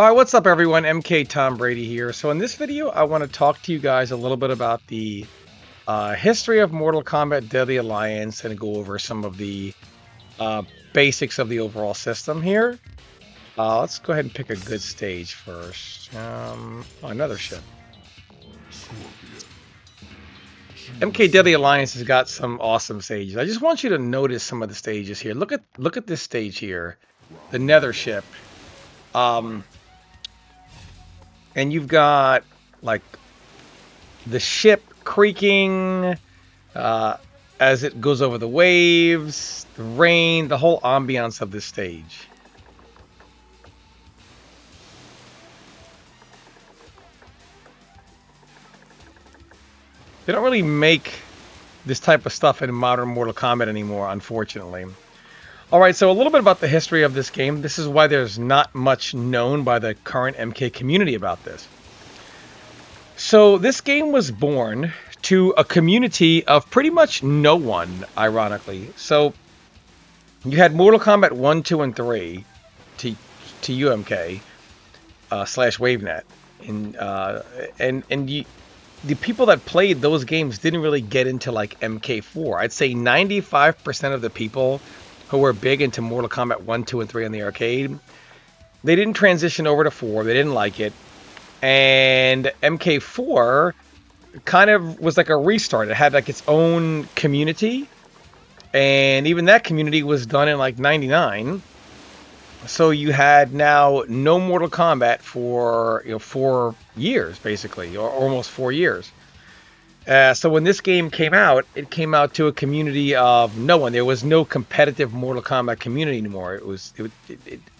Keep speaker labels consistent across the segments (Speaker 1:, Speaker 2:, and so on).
Speaker 1: Alright, what's up everyone? MK Tom Brady here. So in this video, I want to talk to you guys a little bit about the history of Mortal Kombat Deadly Alliance and go over some of the basics of the overall system here. Let's go ahead and pick a good stage first. Another ship. MK Deadly Alliance has got some awesome stages. I just want you to notice some of the stages here. Look at this stage here, the Nether ship. And you've got like the ship creaking as it goes over the waves, the rain, the whole ambiance of this stage. They don't really make this type of stuff in modern Mortal Kombat anymore, unfortunately. Alright, so a little bit about the history of this game. This is why there's not much known by the current MK community about this. So this game was born to a community of pretty much no one, ironically. So you had Mortal Kombat 1, 2, and 3 to UMK slash WaveNet. And the people that played those games didn't really get into like MK4. I'd say 95% of the people who were big into Mortal Kombat 1, 2, and 3 on the arcade, they didn't transition over to 4. They didn't like it. And MK4 kind of was like a restart. It had like its own community. And even that community was done in like 99. So you had now no Mortal Kombat for 4 years, basically, or almost 4 years. So when this game came out, it came out to a community of no one. There was no competitive Mortal Kombat community anymore.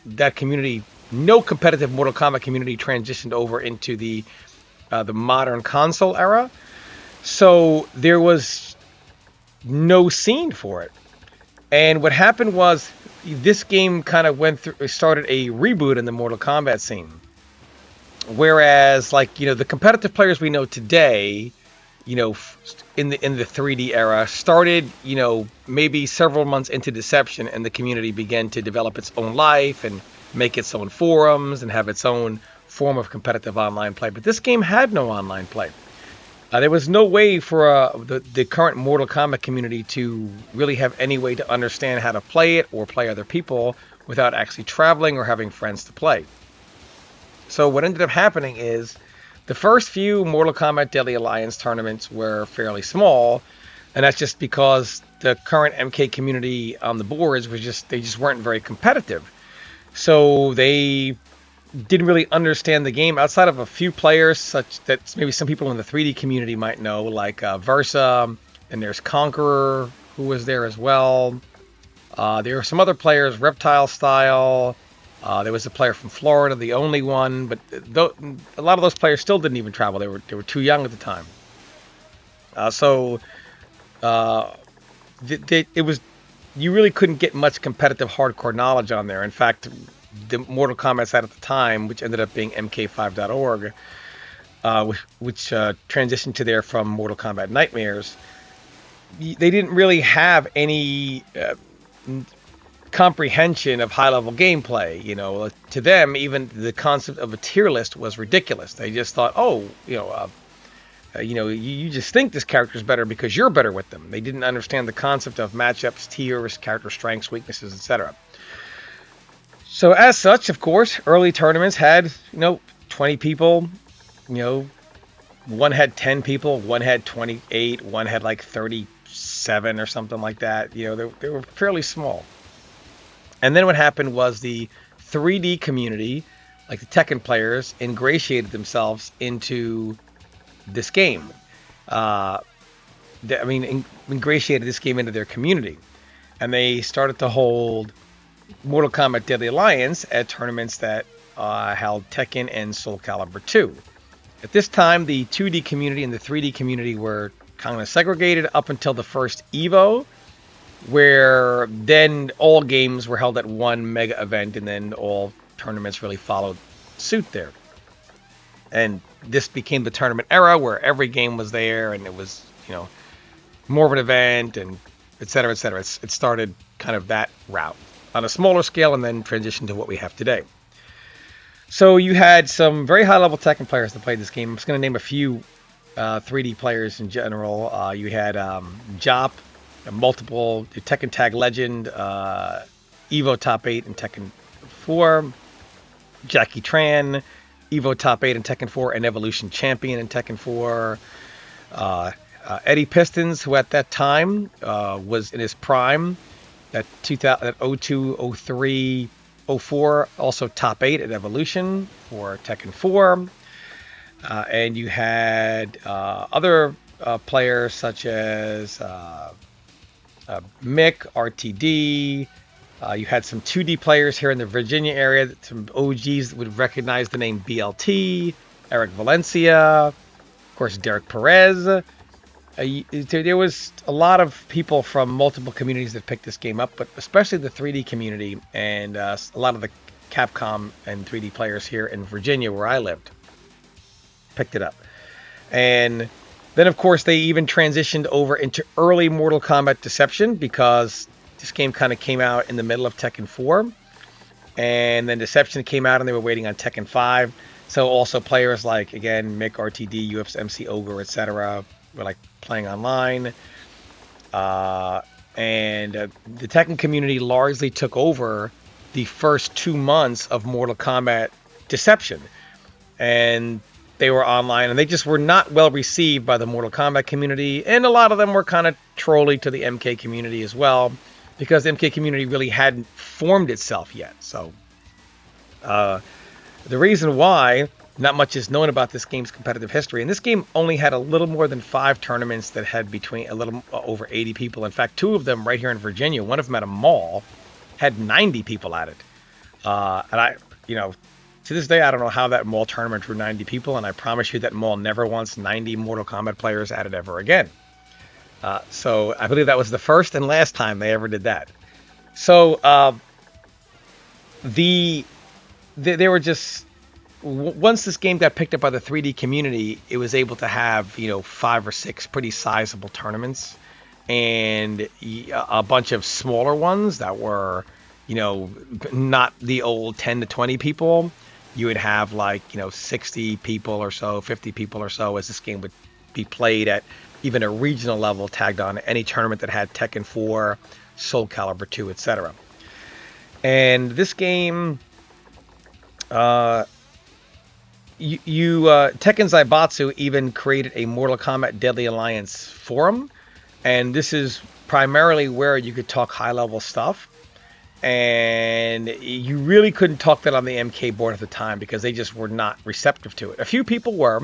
Speaker 1: That community, no competitive Mortal Kombat community transitioned over into the modern console era. So there was no scene for it. And what happened was this game kind of started a reboot in the Mortal Kombat scene. Whereas, like, the competitive players we know today, in the 3D era, started, maybe several months into Deception, and the community began to develop its own life and make its own forums and have its own form of competitive online play. But this game had no online play. There was no way for the current Mortal Kombat community to really have any way to understand how to play it or play other people without actually traveling or having friends to play. So what ended up happening is the first few Mortal Kombat Deadly Alliance tournaments were fairly small, and that's just because the current MK community on the boards they just weren't very competitive. So they didn't really understand the game outside of a few players, such that maybe some people in the 3D community might know, like Versa, and there's Conqueror, who was there as well. There were some other players, Reptile Style. There was a player from Florida, the only one, but a lot of those players still didn't even travel. They were too young at the time. It was, you really couldn't get much competitive hardcore knowledge on there. In fact, the Mortal Kombat site at the time, which ended up being mk5.org, which transitioned to there from Mortal Kombat Nightmares, they didn't really have any comprehension of high-level gameplay. To them, even the concept of a tier list was ridiculous. They just thought, you just think this character is better because you're better with them. They didn't understand the concept of matchups, tiers, character strengths, weaknesses, etc. So as such, of course, early tournaments had 20 people. One had 10 people, one had 28, one had like 37 or something like that. They were fairly small. And then what happened was the 3D community, like the Tekken players, ingratiated themselves into this game. Ingratiated this game into their community. And they started to hold Mortal Kombat Deadly Alliance at tournaments that held Tekken and Soul Calibur 2. At this time, the 2D community and the 3D community were kind of segregated up until the first EVO, where then all games were held at one mega event, and then all tournaments really followed suit there. And this became the tournament era, where every game was there, and it was, more of an event, and et cetera, et cetera. It started kind of that route on a smaller scale, and then transitioned to what we have today. So you had some very high-level Tekken players that played this game. I'm just going to name a few 3D players in general. You had Jop, multiple Tekken Tag Legend, Evo Top 8 in Tekken 4, Jackie Tran, Evo Top 8 in Tekken 4, and Evolution Champion in Tekken 4. Eddie Pistons, who at that time was in his prime, at 2000, 02, 03, 04, also top 8 at Evolution for Tekken 4. And you had other players such as Mick, RTD. You had some 2D players here in the Virginia area, some OGs that would recognize the name BLT, Eric Valencia, of course, Derek Perez. There was a lot of people from multiple communities that picked this game up, but especially the 3D community and a lot of the Capcom and 3D players here in Virginia, where I lived, picked it up. And then, of course, they even transitioned over into early Mortal Kombat Deception, because this game kind of came out in the middle of Tekken 4. And then Deception came out and they were waiting on Tekken 5. So also players like, again, Mick, RTD, UF's MC Ogre, etc. were like playing online. And the Tekken community largely took over the first 2 months of Mortal Kombat Deception. And they were online, and they just were not well received by the Mortal Kombat community, and a lot of them were kind of trolly to the MK community as well, because the MK community really hadn't formed itself yet. So the reason why not much is known about this game's competitive history, and this game only had a little more than 5 tournaments that had between a little over 80 people. In fact, 2 of them right here in Virginia, one of them at a mall, had 90 people at it. And to this day, I don't know how that mall tournament drew 90 people, and I promise you that mall never wants 90 Mortal Kombat players at it ever again. So I believe that was the first and last time they ever did that. So they were just, once this game got picked up by the 3D community, it was able to have 5 or 6 pretty sizable tournaments, and a bunch of smaller ones that were not the old 10 to 20 people. You would have 60 people or so, 50 people or so, as this game would be played at even a regional level, tagged on any tournament that had Tekken 4, Soul Calibur 2, etc. And this game, Tekken Zaibatsu even created a Mortal Kombat Deadly Alliance forum, and this is primarily where you could talk high-level stuff. And you really couldn't talk that on the MK board at the time, because they just were not receptive to it. A few people were,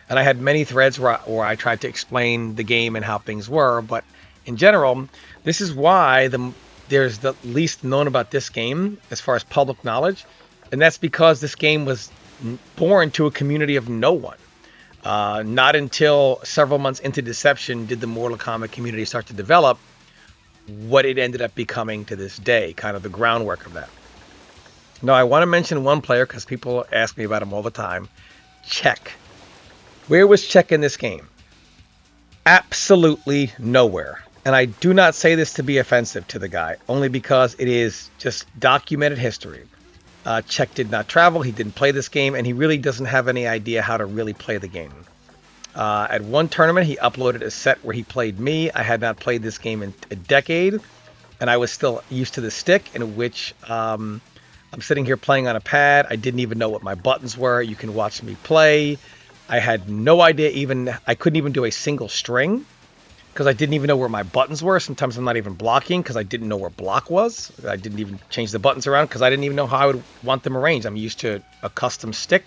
Speaker 1: and I had many threads where I tried to explain the game and how things were, but in general, this is why there's the least known about this game as far as public knowledge, and that's because this game was born to a community of no one. Not until several months into Deception did the Mortal Kombat community start to develop what it ended up becoming to this day, kind of the groundwork of that. Now, I want to mention one player because people ask me about him all the time. Check. Where was Check in this game? Absolutely nowhere. And I do not say this to be offensive to the guy, only because it is just documented history. Check did not travel, he didn't play this game, and he really doesn't have any idea how to really play the game. At one tournament, he uploaded a set where he played me. I had not played this game in a decade, and I was still used to the stick, in which I'm sitting here playing on a pad. I didn't even know what my buttons were. You can watch me play. I had no idea I couldn't even do a single string, because I didn't even know where my buttons were. Sometimes I'm not even blocking because I didn't know where block was. I didn't even change the buttons around because I didn't even know how I would want them arranged. I'm used to a custom stick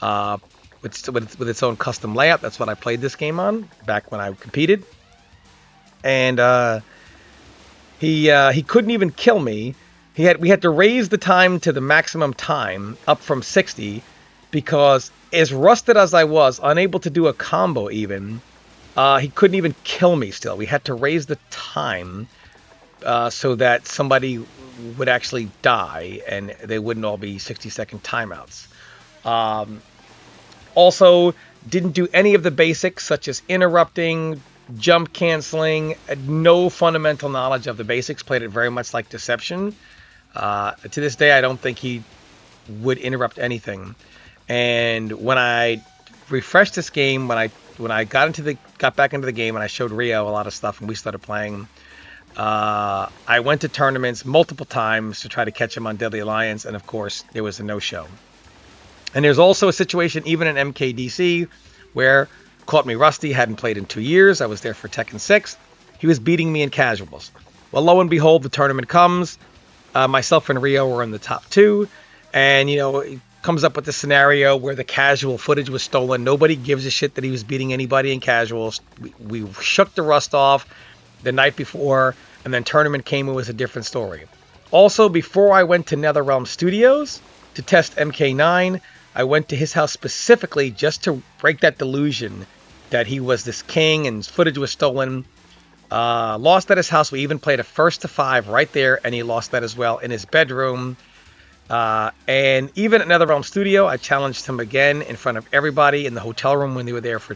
Speaker 1: with its own custom layout. That's what I played this game on back when I competed. And he couldn't even kill me. We had to raise the time to the maximum time up from 60, because as rusted as I was, unable to do a combo even, he couldn't even kill me still. We had to raise the time so that somebody would actually die and they wouldn't all be 60-second timeouts. Also, didn't do any of the basics, such as interrupting, jump canceling, no fundamental knowledge of the basics, played it very much like Deception. To this day, I don't think he would interrupt anything. And when I refreshed this game, when I got back into the game and I showed Rio a lot of stuff and we started playing, I went to tournaments multiple times to try to catch him on Deadly Alliance, and of course there was a no-show. And there's also a situation even in MKDC where caught me rusty, hadn't played in 2 years. I was there for Tekken 6. He was beating me in casuals. Well, lo and behold, the tournament comes. Myself and Rio were in the top 2, and it comes up with the scenario where the casual footage was stolen. Nobody gives a shit that he was beating anybody in casuals. We shook the rust off the night before, and then tournament came. It was a different story. Also, before I went to NetherRealm Studios to test MK9, I went to his house specifically just to break that delusion that he was this king and his footage was stolen. Lost at his house. We even played a 1st to 5 right there, and he lost that as well in his bedroom. And even at NetherRealm Studio, I challenged him again in front of everybody in the hotel room when they were there for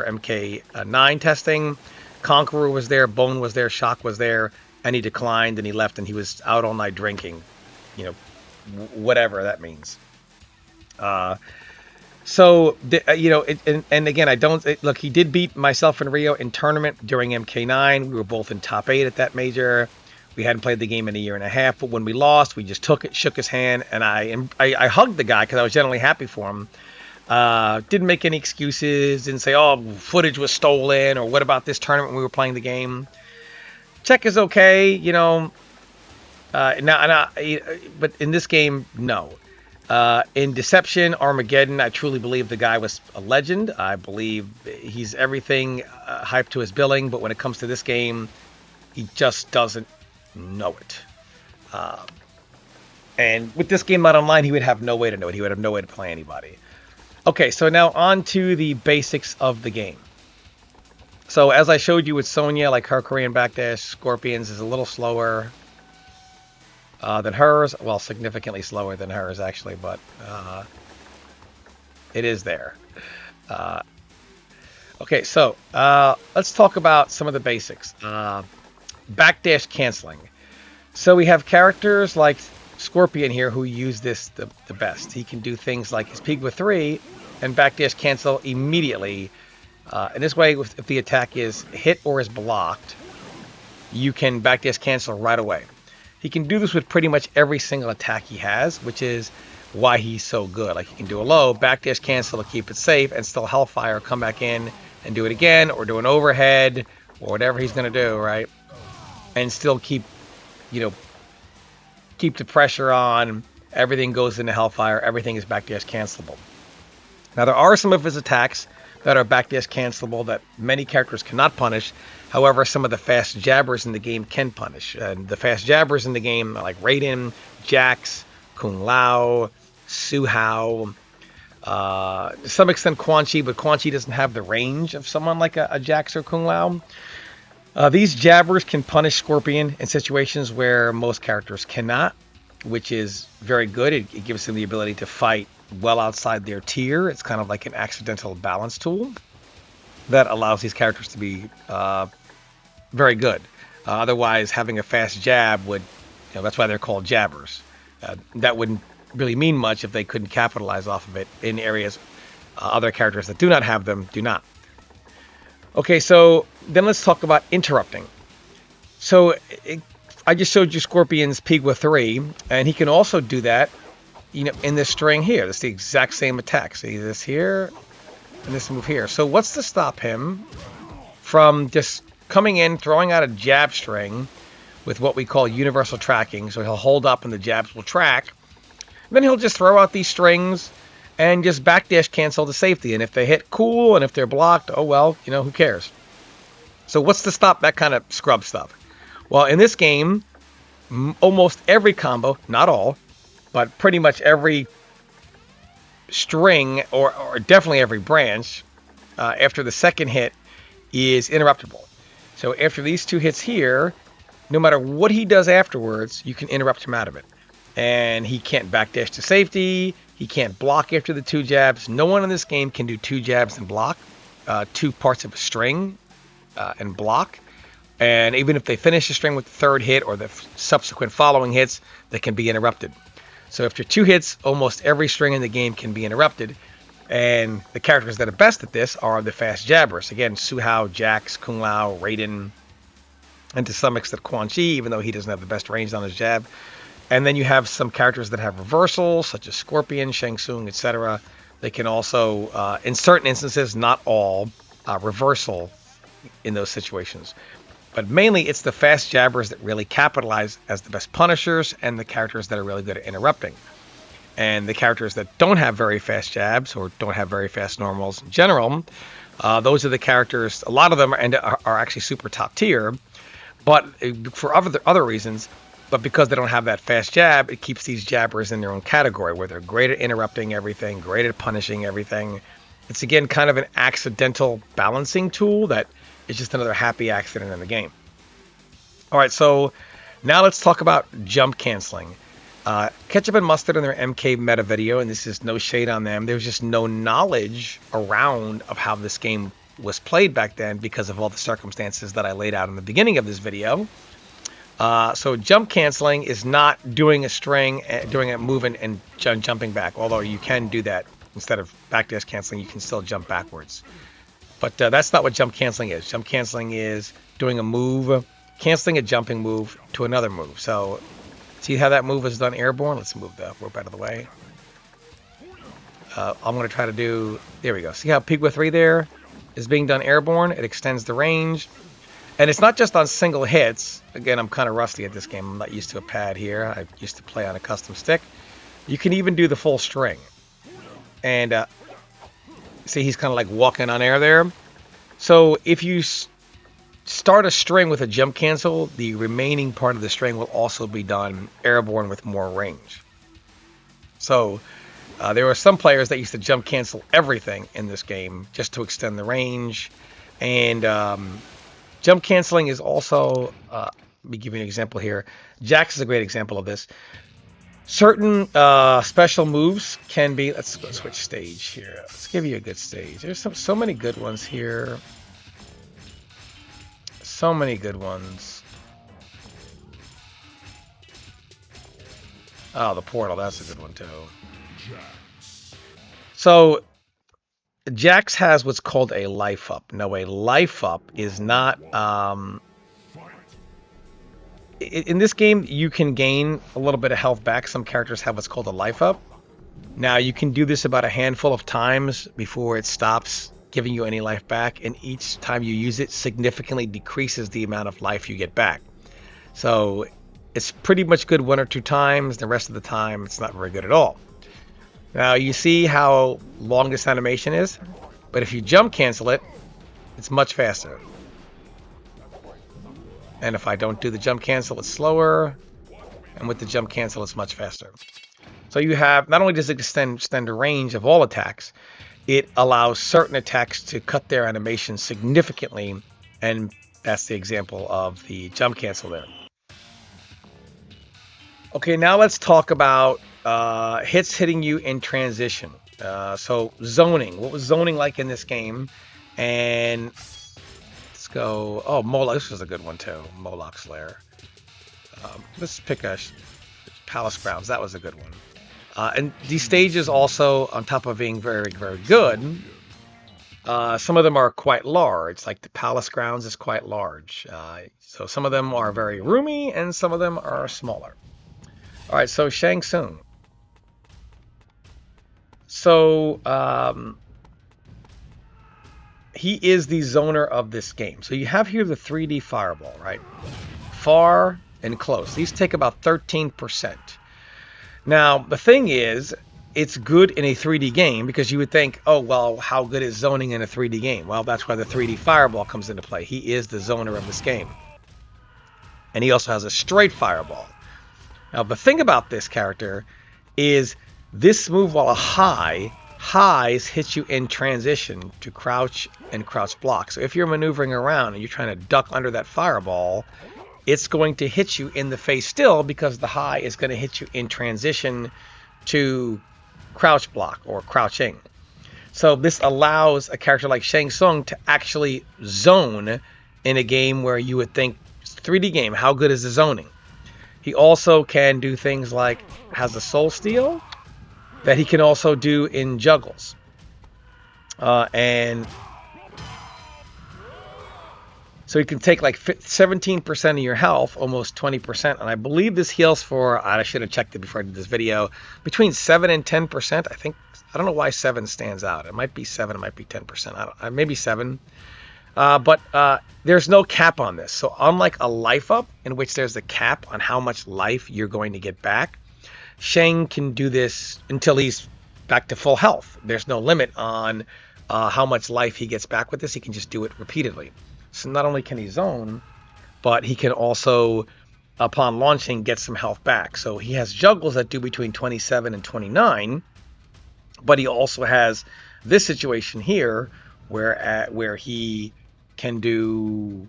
Speaker 1: MK9 testing. Conqueror was there, Bone was there, Shock was there, and he declined and he left and he was out all night drinking, whatever that means. And again, look, he did beat myself and Rio in tournament during MK9. We were both in top 8 at that major. We hadn't played the game in a year and a half, but when we lost, we just took it, shook his hand, and I hugged the guy because I was genuinely happy for him. Didn't make any excuses, didn't say, oh, footage was stolen, or what about this tournament when we were playing the game. Check is okay, but in this game, no. In Deception, Armageddon, I truly believe the guy was a legend. I believe he's everything hyped to his billing, but when it comes to this game, he just doesn't know it. And with this game not online, he would have no way to know it. He would have no way to play anybody. Okay, so now on to the basics of the game. So as I showed you with Sonya, like her Korean backdash, Scorpions is a little slower than hers. Well, significantly slower than hers, actually, but it is there. Okay, so let's talk about some of the basics. Backdash canceling. So we have characters like Scorpion here who use this the best. He can do things like his Pigma 3 and backdash cancel immediately. In this way, if the attack is hit or is blocked, you can backdash cancel right away. He can do this with pretty much every single attack he has, which is why he's so good. Like, he can do a low, backdash cancel to keep it safe, and still Hellfire, come back in and do it again, or do an overhead, or whatever he's going to do, right? And still keep the pressure on. Everything goes into Hellfire. Everything is backdash cancelable. Now, there are some of his attacks that are backdash cancelable that many characters cannot punish. However, some of the fast jabbers in the game can punish. And the fast jabbers in the game are like Raiden, Jax, Kung Lao, Su Hao, to some extent Quan Chi, but Quan Chi doesn't have the range of someone like a Jax or Kung Lao. These jabbers can punish Scorpion in situations where most characters cannot, which is very good. It gives them the ability to fight well outside their tier. It's kind of like an accidental balance tool that allows these characters to be very good. Otherwise, having a fast jab would, that's why they're called jabbers. That wouldn't really mean much if they couldn't capitalize off of it in areas other characters that do not have them do not. Okay, so then let's talk about interrupting. So I just showed you Scorpion's Pigma 3, and he can also do that, in this string here. That's the exact same attack. See this here, and this move here. So what's to stop him from just coming in, throwing out a jab string with what we call universal tracking? So he'll hold up and the jabs will track. Then he'll just throw out these strings and just backdash cancel to safety. And if they hit, cool. And if they're blocked, oh well, who cares? So what's to stop that kind of scrub stuff? Well, in this game, almost every combo, not all, but pretty much every string, or definitely every branch, after the second hit is interruptible. So after these 2 hits here, no matter what he does afterwards, you can interrupt him out of it. And he can't backdash to safety. He can't block after the 2 jabs. No one in this game can do 2 jabs and block, 2 parts of a string and block. And even if they finish the string with the 3rd hit or the subsequent following hits, they can be interrupted. So after 2 hits, almost every string in the game can be interrupted. And the characters that are best at this are the fast jabbers. Again, Suhao, Jax, Kung Lao, Raiden, and to some extent Quan Chi, even though he doesn't have the best range on his jab. And then you have some characters that have reversals, such as Scorpion, Shang Tsung, etc. They can also, in certain instances, not all, reversal in those situations. But mainly it's the fast jabbers that really capitalize as the best punishers and the characters that are really good at interrupting. And the characters that don't have very fast jabs or don't have very fast normals in general, those are the characters, a lot of them are actually super top tier, but for other reasons, but because they don't have that fast jab, it keeps these jabbers in their own category where they're great at interrupting everything, great at punishing everything. It's again kind of an accidental balancing tool that is just another happy accident in the game. All right, so now let's talk about jump canceling. Ketchup and Mustard in their MK meta video, and this is no shade on them, there was just no knowledge around of how this game was played back then because of all the circumstances that I laid out in the beginning of this video. So jump canceling is not doing a string, doing a move and jumping back, although you can do that. Instead of backdash canceling, you can still jump backwards. But that's not what jump canceling is. Jump canceling is doing a move, canceling a jumping move to another move. So see how that move is done airborne? Let's move the rope out of the way. I'm going to try to do, there we go. See how Pigwa 3 there is being done airborne? It extends the range. And it's not just on single hits. Again, I'm kind of rusty at this game. I'm not used to a pad here. I used to play on a custom stick. You can even do the full string. And see, he's kind of like walking on air there. So if you start a string with a jump cancel, the remaining part of the string will also be done airborne with more range. So there were some players that used to jump cancel everything in this game just to extend the range. And jump canceling is also, let me give you an example here. Jax is a great example of this. Certain special moves can be, let's go switch stage here. Let's give you a good stage. There's so many good ones here. So many good ones. Oh, the portal, that's a good one too. So Jax has what's called a life up. Now, a life up is not in this game, you can gain a little bit of health back. Some characters have what's called a life up. Now, you can do this about a handful of times before it stops giving you any life back, and each time you use it significantly decreases the amount of life you get back. So it's pretty much good 1 or 2 times. The rest of the time, it's not very good at all. Now, you see how long this animation is? But if you jump cancel it, it's much faster. And if I don't do the jump cancel, it's slower. And with the jump cancel, it's much faster. So you have, not only does it extend the range of all attacks, it allows certain attacks to cut their animation significantly. And that's the example of the jump cancel there. Okay, now let's talk about hits hitting you in transition. So zoning. What was zoning like in this game? And let's go. Oh, Moloch. This was a good one too. Moloch's Lair. Let's pick a Palace Grounds. That was a good one. And these stages also, on top of being very, very good, some of them are quite large. Like the Palace Grounds is quite large. So some of them are very roomy and some of them are smaller. All right, so Shang Tsung. So he is the zoner of this game. So you have here the 3D fireball, right? Far and close. These take about 13%. Now, the thing is, it's good in a 3D game because you would think, oh, well, how good is zoning in a 3D game? Well, that's why the 3D fireball comes into play. He is the zoner of this game. And he also has a straight fireball. Now, the thing about this character is this move, while a highs hits you in transition to crouch and crouch block. So if you're maneuvering around and you're trying to duck under that fireball, it's going to hit you in the face still because the high is going to hit you in transition to crouch block or crouching. So this allows a character like Shang Tsung to actually zone in a game where you would think, 3D game, how good is the zoning? He also can do things like has a soul steal that he can also do in juggles. And so he can take like 17% of your health, almost 20%. And I believe this heals for, I should have checked it before I did this video, between 7 and 10%. I think, I don't know why 7 stands out. It might be 7, it might be 10%. Maybe 7. But there's no cap on this. So unlike a life up, in which there's a cap on how much life you're going to get back, Shang can do this until he's back to full health. There's no limit on how much life he gets back with this. He can just do it repeatedly. So not only can he zone, but he can also, upon launching, get some health back. So he has juggles that do between 27 and 29, but he also has this situation here where he can do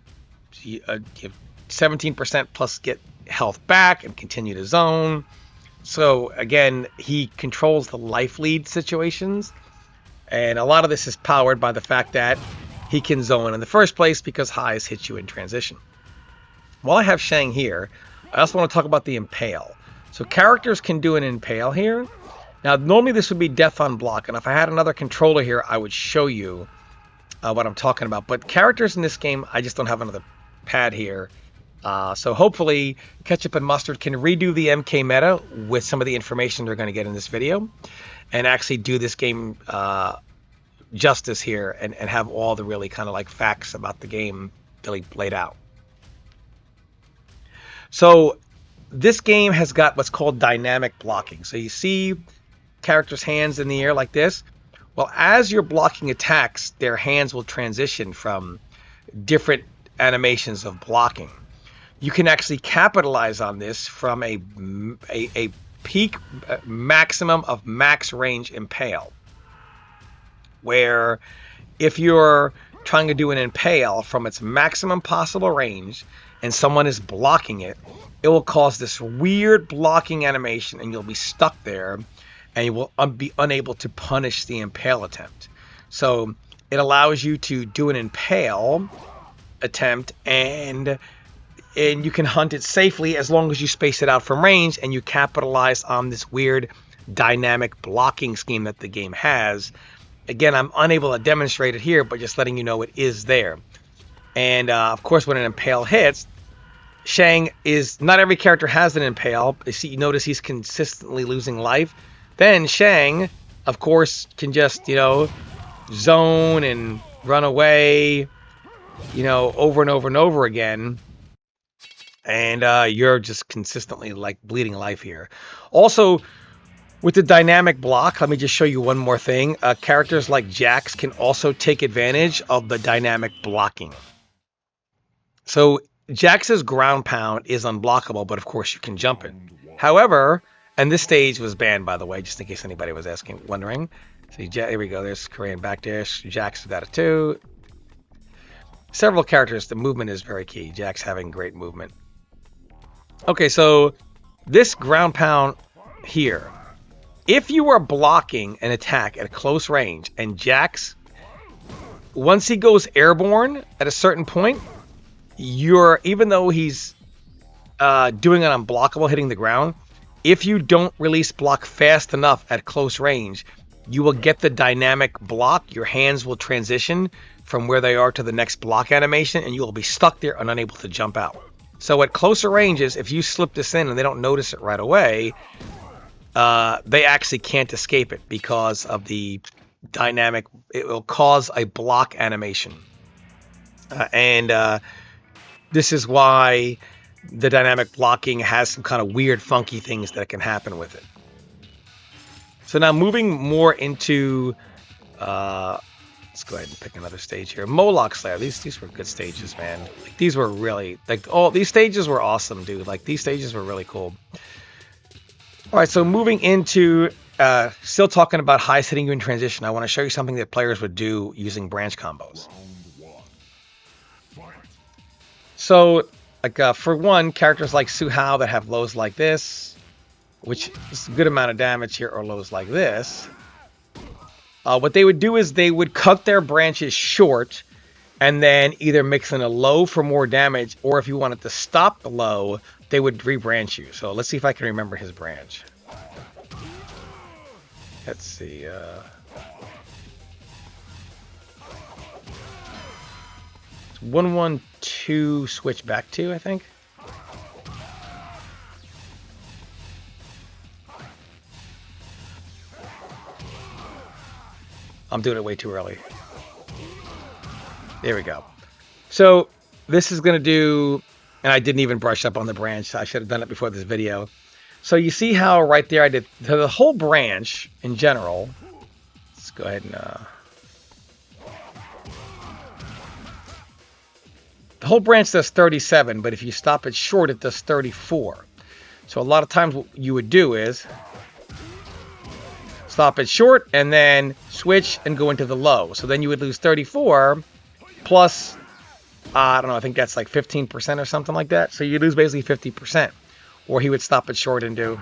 Speaker 1: 17% plus get health back and continue to zone. So again, he controls the life lead situations, and a lot of this is powered by the fact that he can zone in the first place because highs hit you in transition. While I have Shang here, I also want to talk about the impale. So characters can do an impale here. Now normally this would be death on block, and if I had another controller here I would show you what I'm talking about. But characters in this game, I just don't have another pad here. So hopefully Ketchup and Mustard can redo the MK meta with some of the information they're going to get in this video and actually do this game justice here and have all the really kind of like facts about the game really laid out. So this game has got what's called dynamic blocking. So you see characters' hands in the air like this. Well, as you're blocking attacks, their hands will transition from different animations of blocking. You can actually capitalize on this from a peak maximum of max range impale, where if you're trying to do an impale from its maximum possible range and someone is blocking it, it will cause this weird blocking animation and you'll be stuck there and you will be unable to punish the impale attempt. So it allows you to do an impale attempt and you can hunt it safely as long as you space it out from range and you capitalize on this weird dynamic blocking scheme that the game has. Again, I'm unable to demonstrate it here, but just letting you know it is there. And of course, when an impale hits, Shang is, not every character has an impale. You notice he's consistently losing life. Then Shang, of course, can just, zone and run away, over and over and over again. And you're just consistently like bleeding life here. Also, with the dynamic block, let me just show you one more thing. Characters like Jax can also take advantage of the dynamic blocking. So Jax's ground pound is unblockable, but of course you can jump it. However, and this stage was banned, by the way, just in case anybody was wondering. See, here we go. There's Korean backdash. Jax got it too. Several characters, the movement is very key. Jax having great movement. Okay, so this ground pound here. If you are blocking an attack at a close range and Jax, once he goes airborne at a certain point, even though he's doing it unblockable, hitting the ground, if you don't release block fast enough at close range, you will get the dynamic block. Your hands will transition from where they are to the next block animation, and you will be stuck there and unable to jump out. So at closer ranges, if you slip this in and they don't notice it right away, they actually can't escape it because of the dynamic. It will cause a block animation. And this is why the dynamic blocking has some kind of weird, funky things that can happen with it. So now moving more into, let's go ahead and pick another stage here. Moloch Slayer. These were good stages, man. Like, these were really, these stages were awesome, dude. Like, these stages were really cool. All right, so moving into, still talking about highs hitting you in transition, I want to show you something that players would do using branch combos. So, like, for one, characters like Su Hao that have lows like this, which is a good amount of damage here, or lows like this. What they would do is they would cut their branches short and then either mix in a low for more damage, or if you wanted to stop the low, they would rebranch you. So let's see if I can remember his branch. Let's see. 1-1-2 switch back to, I think. I'm doing it way too early. There we go. So this is going to do, and I didn't even brush up on the branch. I should have done it before this video. So you see how right there I did the whole branch in general. Let's go ahead and... the whole branch does 37, but if you stop it short, it does 34. So a lot of times what you would do is stop it short and then switch and go into the low. So then you would lose 34 plus, I don't know, I think that's like 15% or something like that. So you lose basically 50%. Or he would stop it short and do,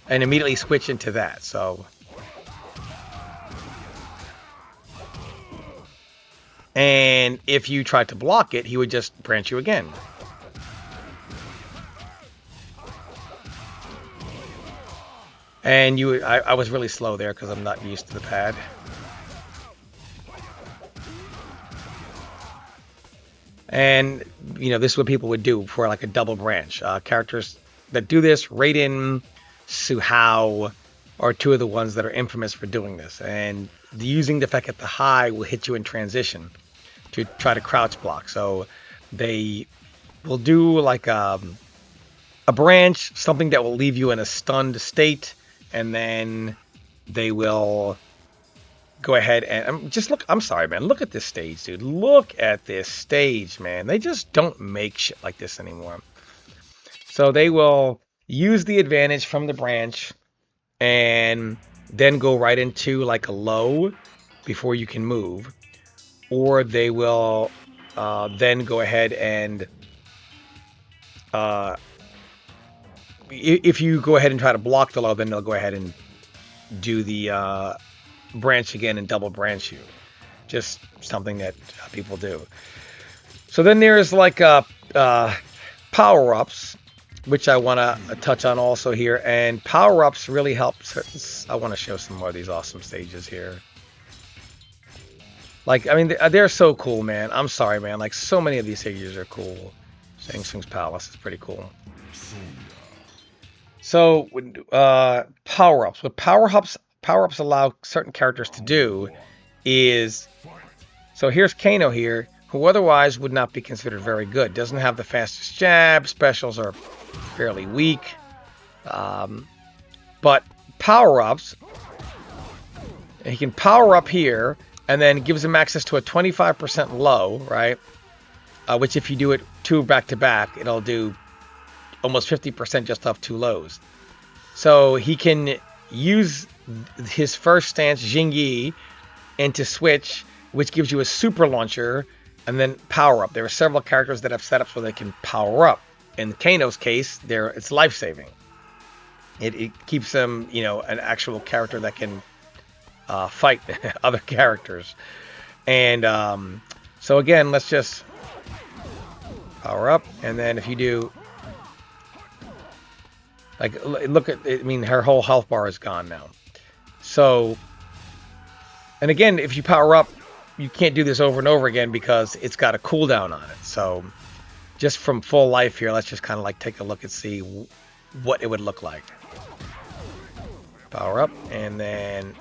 Speaker 1: and immediately switch into that. So, and if you tried to block it, he would just branch you again. And I was really slow there because I'm not used to the pad. And, you know, this is what people would do for like a double branch. Characters that do this, Raiden, Suhao, are two of the ones that are infamous for doing this. And using the fact that the high will hit you in transition to try to crouch block. So they will do like a branch, something that will leave you in a stunned state. And then they will go ahead and just look. I'm sorry, man. Look at this stage, dude. Look at this stage, man. They just don't make shit like this anymore. So they will use the advantage from the branch and then go right into like a low before you can move. Or they will then go ahead and if you go ahead and try to block the low, then they'll go ahead and do the branch again and double branch you. Just something that people do. So then there's like power-ups, which I want to touch on also here. And power-ups really help. I want to show some more of these awesome stages here. Like, I mean, they're so cool, man. I'm sorry, man. Like, so many of these stages are cool. Shang Tsung's Palace is pretty cool. So, power-ups. What power-ups allow certain characters to do is... So here's Kano here, who otherwise would not be considered very good. Doesn't have the fastest jab. Specials are fairly weak. But power-ups... He can power up here, and then gives him access to a 25% low, right? Which if you do it 2 back-to-back, it'll do almost 50% just off 2 lows. So he can use his first stance, Jingyi, into switch, which gives you a super launcher, and then power up. There are several characters that have setups where they can power up. In Kano's case, it's life-saving. It keeps them, you know, an actual character that can fight other characters. And so again, let's just power up, and then if you do... Like, look at, I mean, her whole health bar is gone now. So, and again, if you power up, you can't do this over and over again because it's got a cooldown on it. So, just from full life here, let's just kind of like take a look and see what it would look like. Power up, and then,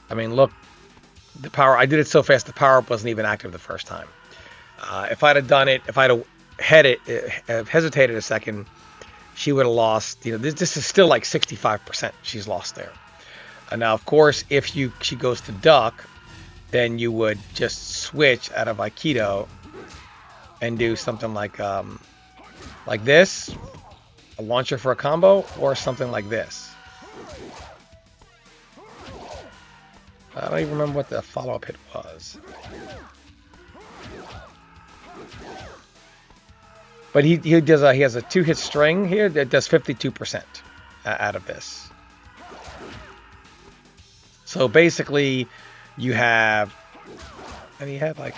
Speaker 1: I mean, look, the power, I did it so fast, the power up wasn't even active the first time. If I'd have done it, if I'd have hesitated a second, she would have lost, you know, this is still like 65% she's lost there. And now, of course, if she goes to duck, then you would just switch out of Aikido and do something like this, a launcher for a combo, or something like this. I don't even remember what the follow-up hit was. But he has a 2-hit string here that does 52% out of this. So basically, you have, and he had like,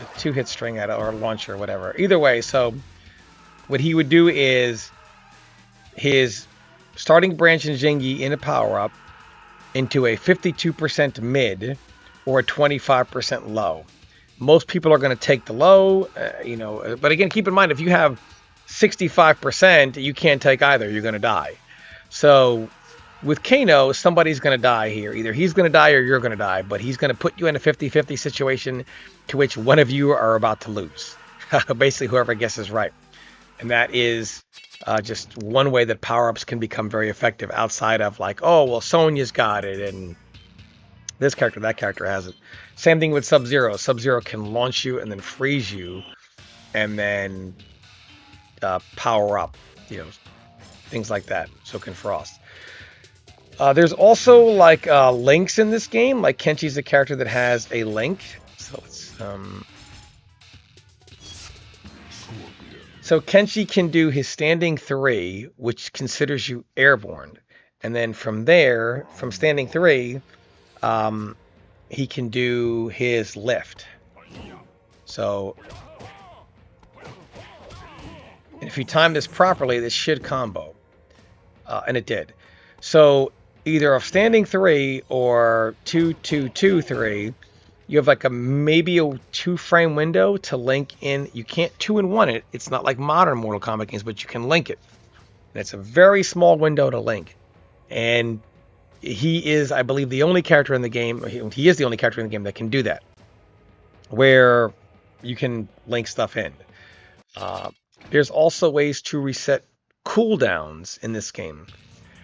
Speaker 1: a 2-hit string at it, or launcher or whatever. Either way, so what he would do is his starting branch and Jingi in a power-up into a 52% mid or a 25% low. Most people are going to take the low, but again, keep in mind, if you have 65%, you can't take either. You're going to die. So with Kano, somebody's going to die here. Either he's going to die or you're going to die, but he's going to put you in a 50-50 situation to which one of you are about to lose. Basically, whoever guesses right. And that is just one way that power-ups can become very effective outside of like, oh, well, Sonya's got it, and this character, that character has it. Same thing with Sub-Zero. Sub-Zero can launch you and then freeze you and then power up, things like that. So can Frost. There's also like links in this game. Like Kenshi's a character that has a link. So let's So Kenshi can do his standing 3, which considers you airborne. And then from there, from standing 3, he can do his lift. So if you time this properly, this should combo. And it did. So either a standing 3 or 2-2-2-3, you have like maybe a 2-frame window to link in. You can't 2-in-1 it. It's not like modern Mortal Kombat games, but you can link it. And it's a very small window to link. And he is, I believe, the only character in the game. He is the only character in the game that can do that, where you can link stuff in. There's also ways to reset cooldowns in this game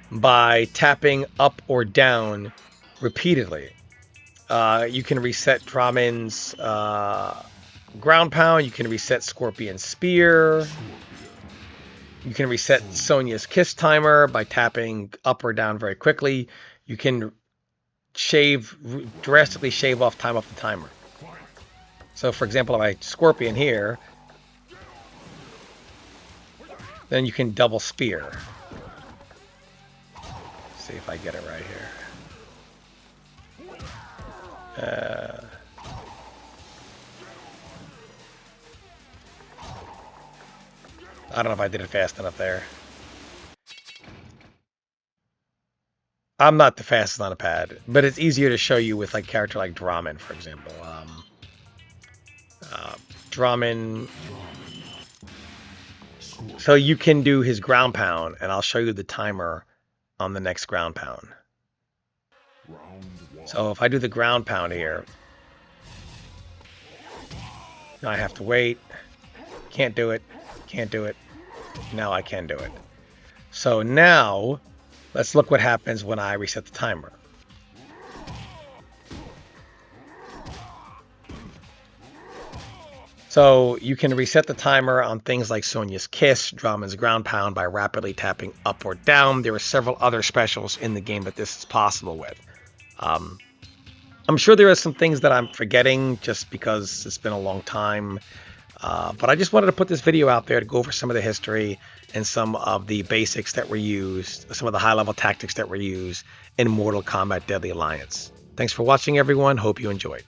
Speaker 1: by tapping up or down repeatedly. You can reset Dramin's ground pound. You can reset Scorpion's spear. You can reset Sonya's kiss timer by tapping up or down very quickly. You can drastically shave off time off the timer. So, for example, if I Scorpion here, then you can double spear. Let's see if I get it right here. I don't know if I did it fast enough there. I'm not the fastest on a pad, but it's easier to show you with like a character like Dramin, for example. Dramin. So you can do his ground pound, and I'll show you the timer on the next ground pound. So if I do the ground pound here, now I have to wait. Can't do it. Can't do it. Now I can do it. So now, let's look what happens when I reset the timer. So you can reset the timer on things like Sonya's Kiss, Dramin's ground pound by rapidly tapping up or down. There are several other specials in the game that this is possible with. I'm sure there are some things that I'm forgetting just because it's been a long time. But I just wanted to put this video out there to go over some of the history and some of the basics that were used, some of the high-level tactics that were used in Mortal Kombat Deadly Alliance. Thanks for watching, everyone. Hope you enjoyed.